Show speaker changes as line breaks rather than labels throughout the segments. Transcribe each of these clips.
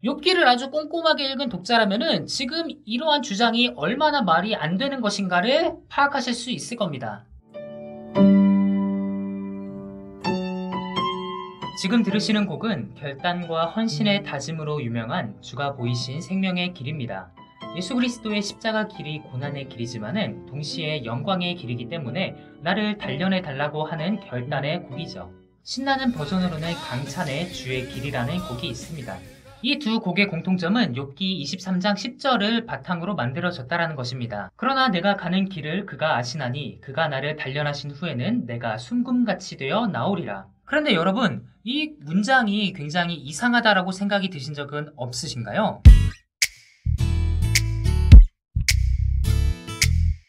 욥기를 아주 꼼꼼하게 읽은 독자라면은 지금 이러한 주장이 얼마나 말이 안 되는 것인가를 파악하실 수 있을 겁니다. 지금 들으시는 곡은 결단과 헌신의 다짐으로 유명한 주가 보이신 생명의 길입니다. 예수 그리스도의 십자가 길이 고난의 길이지만은 동시에 영광의 길이기 때문에 나를 단련해 달라고 하는 결단의 곡이죠. 신나는 버전으로는 강찬의 주의 길이라는 곡이 있습니다. 이 두 곡의 공통점은 욥기 23장 10절을 바탕으로 만들어졌다는 것입니다. 그러나 내가 가는 길을 그가 아시나니 그가 나를 단련하신 후에는 내가 순금같이 되어 나오리라. 그런데 여러분, 이 문장이 굉장히 이상하다라고 생각이 드신 적은 없으신가요?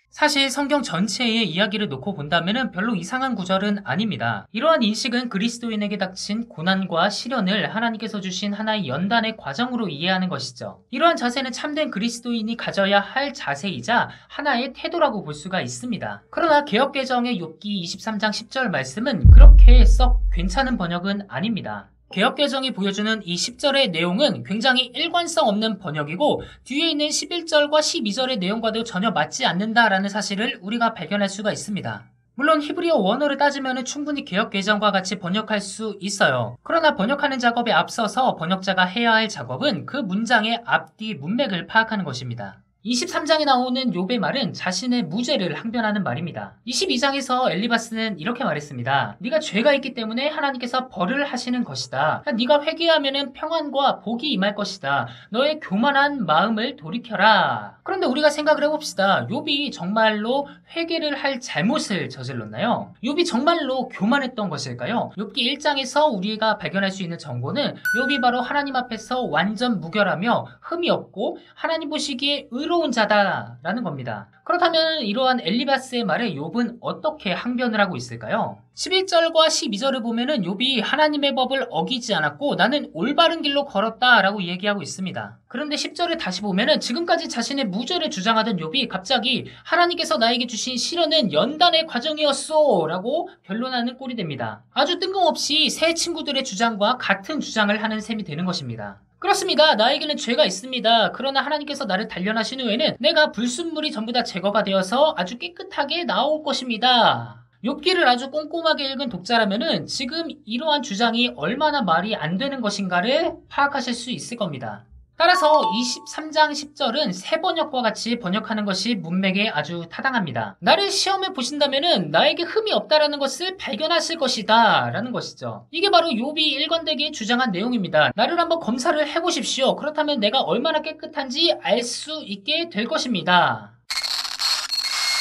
사실 성경 전체의 이야기를 놓고 본다면 별로 이상한 구절은 아닙니다. 이러한 인식은 그리스도인에게 닥친 고난과 시련을 하나님께서 주신 하나의 연단의 과정으로 이해하는 것이죠. 이러한 자세는 참된 그리스도인이 가져야 할 자세이자 하나의 태도라고 볼 수가 있습니다. 그러나 개역개정의 욥기 23장 10절 말씀은 그렇게 썩 괜찮은 번역은 아닙니다. 개역개정이 보여주는 이 10절의 내용은 굉장히 일관성 없는 번역이고 뒤에 있는 11절과 12절의 내용과도 전혀 맞지 않는다라는 사실을 우리가 발견할 수가 있습니다. 물론 히브리어 원어를 따지면 충분히 개역개정과 같이 번역할 수 있어요. 그러나 번역하는 작업에 앞서서 번역자가 해야 할 작업은 그 문장의 앞뒤 문맥을 파악하는 것입니다. 23장에 나오는 욥의 말은 자신의 무죄를 항변하는 말입니다. 22장에서 엘리바스는 이렇게 말했습니다. 네가 죄가 있기 때문에 하나님께서 벌을 하시는 것이다. 네가 회개하면 평안과 복이 임할 것이다. 너의 교만한 마음을 돌이켜라. 그런데 우리가 생각을 해봅시다. 욥이 정말로 회개를 할 잘못을 저질렀나요? 욥이 정말로 교만했던 것일까요? 욥기 1장에서 우리가 발견할 수 있는 정보는 욥이 바로 하나님 앞에서 완전 무결하며 흠이 없고 하나님 보시기에 의로운 자다라는 겁니다. 그렇다면 이러한 엘리바스의 말에 욥은 어떻게 항변을 하고 있을까요? 11절과 12절을 보면은 욥이 하나님의 법을 어기지 않았고 나는 올바른 길로 걸었다라고 얘기하고 있습니다. 그런데 10절을 다시 보면은 지금까지 자신의 무죄를 주장하던 욥이 갑자기 하나님께서 나에게 주신 시련은 연단의 과정이었소 라고 변론하는 꼴이 됩니다. 아주 뜬금없이 새 친구들의 주장과 같은 주장을 하는 셈이 되는 것입니다. 그렇습니다. 나에게는 죄가 있습니다. 그러나 하나님께서 나를 단련하신 후에는 내가 불순물이 전부 다 제거가 되어서 아주 깨끗하게 나올 것입니다. 욥기를 아주 꼼꼼하게 읽은 독자라면은 지금 이러한 주장이 얼마나 말이 안 되는 것인가를 파악하실 수 있을 겁니다. 따라서 23장 10절은 새 번역과 같이 번역하는 것이 문맥에 아주 타당합니다. 나를 시험해 보신다면은 나에게 흠이 없다라는 것을 발견하실 것이다 라는 것이죠. 이게 바로 욥이 일관되게 주장한 내용입니다. 나를 한번 검사를 해보십시오. 그렇다면 내가 얼마나 깨끗한지 알 수 있게 될 것입니다.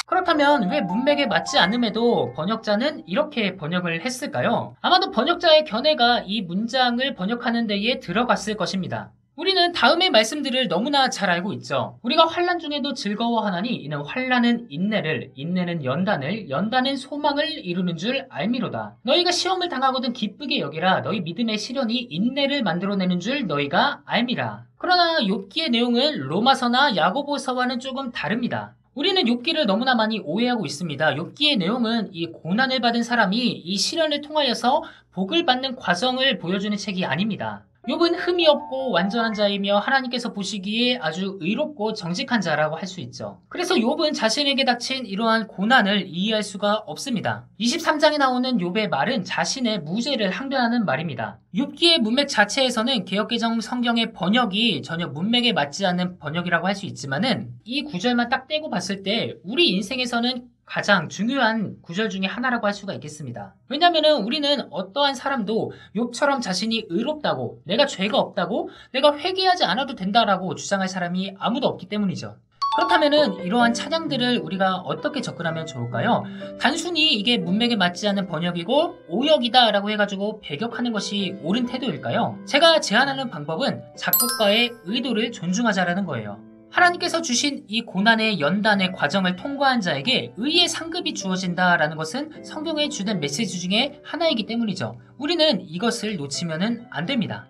그렇다면 왜 문맥에 맞지 않음에도 번역자는 이렇게 번역을 했을까요? 아마도 번역자의 견해가 이 문장을 번역하는 데에 들어갔을 것입니다. 우리는 다음의 말씀들을 너무나 잘 알고 있죠. 우리가 환난 중에도 즐거워하나니 이는 환난은 인내를, 인내는 연단을, 연단은 소망을 이루는 줄 알미로다. 너희가 시험을 당하거든 기쁘게 여기라. 너희 믿음의 시련이 인내를 만들어내는 줄 너희가 알미라. 그러나 욥기의 내용은 로마서나 야고보서와는 조금 다릅니다. 우리는 욥기를 너무나 많이 오해하고 있습니다. 욥기의 내용은 이 고난을 받은 사람이 이 시련을 통하여서 복을 받는 과정을 보여주는 책이 아닙니다. 욥은 흠이 없고 완전한 자이며 하나님께서 보시기에 아주 의롭고 정직한 자라고 할 수 있죠. 그래서 욥은 자신에게 닥친 이러한 고난을 이해할 수가 없습니다. 23장에 나오는 욥의 말은 자신의 무죄를 항변하는 말입니다. 욥기의 문맥 자체에서는 개역개정 성경의 번역이 전혀 문맥에 맞지 않는 번역이라고 할 수 있지만은 이 구절만 딱 떼고 봤을 때 우리 인생에서는 가장 중요한 구절 중에 하나라고 할 수가 있겠습니다. 왜냐면은 우리는 어떠한 사람도 욥처럼 자신이 의롭다고, 내가 죄가 없다고, 내가 회개하지 않아도 된다라고 주장할 사람이 아무도 없기 때문이죠. 그렇다면은 이러한 찬양들을 우리가 어떻게 접근하면 좋을까요? 단순히 이게 문맥에 맞지 않는 번역이고 오역이다 라고 해가지고 배격하는 것이 옳은 태도일까요? 제가 제안하는 방법은 작곡가의 의도를 존중하자라는 거예요. 하나님께서 주신 이 고난의 연단의 과정을 통과한 자에게 의의 상급이 주어진다라는 것은 성경에 주된 메시지 중에 하나이기 때문이죠. 우리는 이것을 놓치면 안 됩니다.